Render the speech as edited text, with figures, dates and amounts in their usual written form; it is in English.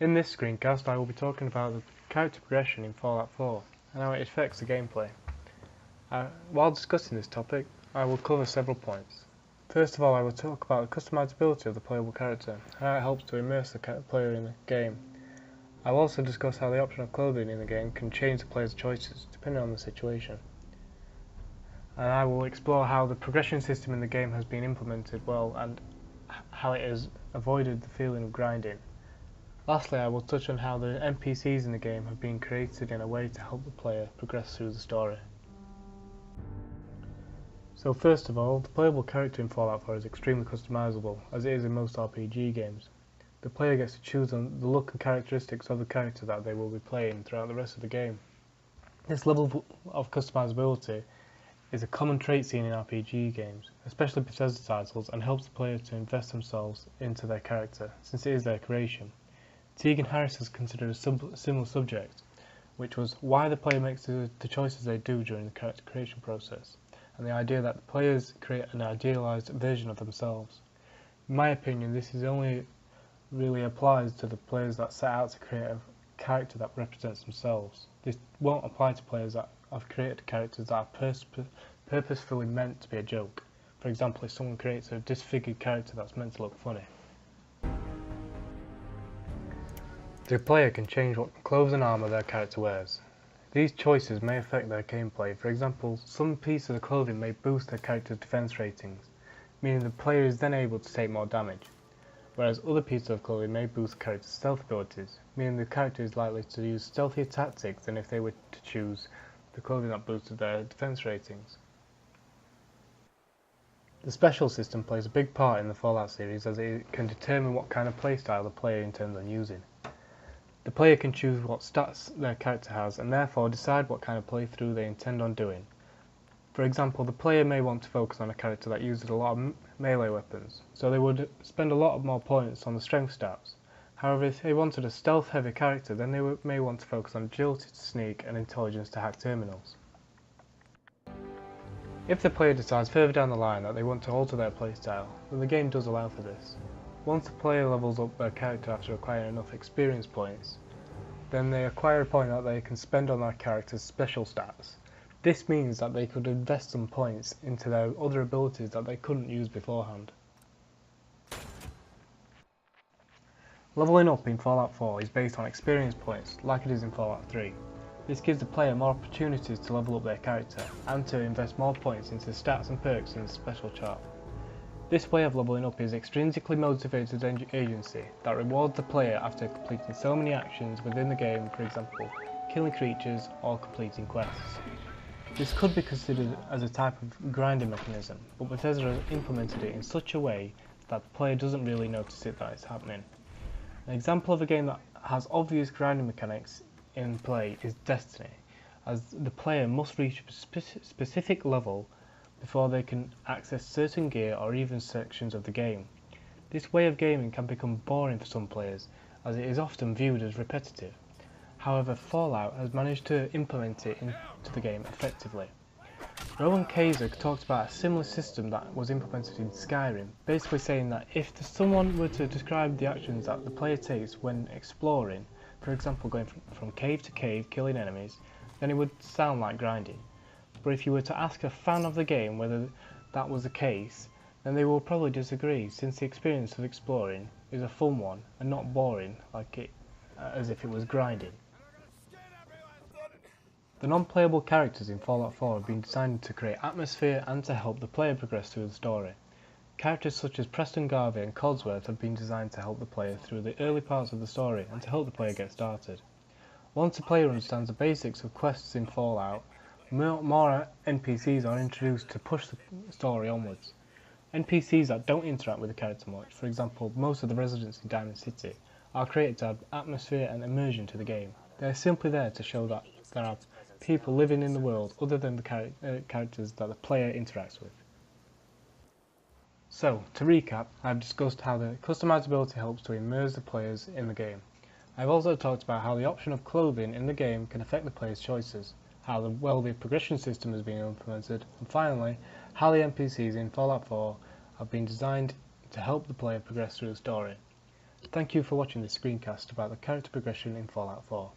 In this screencast I will be talking about the character progression in Fallout 4 and how it affects the gameplay. While discussing this topic, I will cover several points. First of all, I will talk about the customizability of the playable character and how it helps to immerse the player in the game. I will also discuss how the option of clothing in the game can change the player's choices depending on the situation. And I will explore how the progression system in the game has been implemented well and how it has avoided the feeling of grinding. Lastly, I will touch on how the NPCs in the game have been created in a way to help the player progress through the story. So first of all, the playable character in Fallout 4 is extremely customizable, as it is in most RPG games. The player gets to choose the look and characteristics of the character that they will be playing throughout the rest of the game. This level of customizability is a common trait seen in RPG games, especially Bethesda titles, and helps the player to invest themselves into their character, since it is their creation. Tegan Harris has considered a similar subject, which was why the player makes the choices they do during the character creation process, and the idea that the players create an idealized version of themselves. In my opinion, this only really applies to the players that set out to create a character that represents themselves. This won't apply to players that have created characters that are purposefully meant to be a joke. For example, if someone creates a disfigured character that's meant to look funny. The player can change what clothes and armour their character wears. These choices may affect their gameplay. For example, some pieces of clothing may boost their character's defense ratings, meaning the player is then able to take more damage, whereas other pieces of clothing may boost the character's stealth abilities, meaning the character is likely to use stealthier tactics than if they were to choose the clothing that boosted their defense ratings. The special system plays a big part in the Fallout series, as it can determine what kind of playstyle the player intends on using. The player can choose what stats their character has and therefore decide what kind of playthrough they intend on doing. For example, the player may want to focus on a character that uses a lot of melee weapons, so they would spend a lot more points on the strength stats. However, if they wanted a stealth-heavy character, then they may want to focus on agility to sneak and intelligence to hack terminals. If the player decides further down the line that they want to alter their playstyle, then the game does allow for this. Once the player levels up their character after acquiring enough experience points, then they acquire a point that they can spend on their character's special stats. This means that they could invest some points into their other abilities that they couldn't use beforehand. Leveling up in Fallout 4 is based on experience points, like it is in Fallout 3. This gives the player more opportunities to level up their character, and to invest more points into stats and perks in the special chart. This way of leveling up is extrinsically motivated agency that rewards the player after completing so many actions within the game, for example, killing creatures or completing quests. This could be considered as a type of grinding mechanism, but Bethesda has implemented it in such a way that the player doesn't really notice it that it's happening. An example of a game that has obvious grinding mechanics in play is Destiny, as the player must reach a specific level before they can access certain gear or even sections of the game. This way of gaming can become boring for some players, as it is often viewed as repetitive. However, Fallout has managed to implement it into the game effectively. Rowan Kaiser talked about a similar system that was implemented in Skyrim, basically saying that if someone were to describe the actions that the player takes when exploring, for example going from cave to cave killing enemies, then it would sound like grinding. But if you were to ask a fan of the game whether that was the case, then they will probably disagree, since the experience of exploring is a fun one and not boring as if it was grinding. The non-playable characters in Fallout 4 have been designed to create atmosphere and to help the player progress through the story. Characters such as Preston Garvey and Codsworth have been designed to help the player through the early parts of the story and to help the player get started. Once the player understands the basics of quests in Fallout, more NPCs are introduced to push the story onwards. NPCs that don't interact with the character much, for example most of the residents in Diamond City, are created to add atmosphere and immersion to the game. They are simply there to show that there are people living in the world other than the characters that the player interacts with. So, to recap, I have discussed how the customizability helps to immerse the players in the game. I have also talked about how the option of clothing in the game can affect the player's choices, how the progression system has been implemented, and finally, how the NPCs in Fallout 4 have been designed to help the player progress through the story. Thank you for watching this screencast about the character progression in Fallout 4.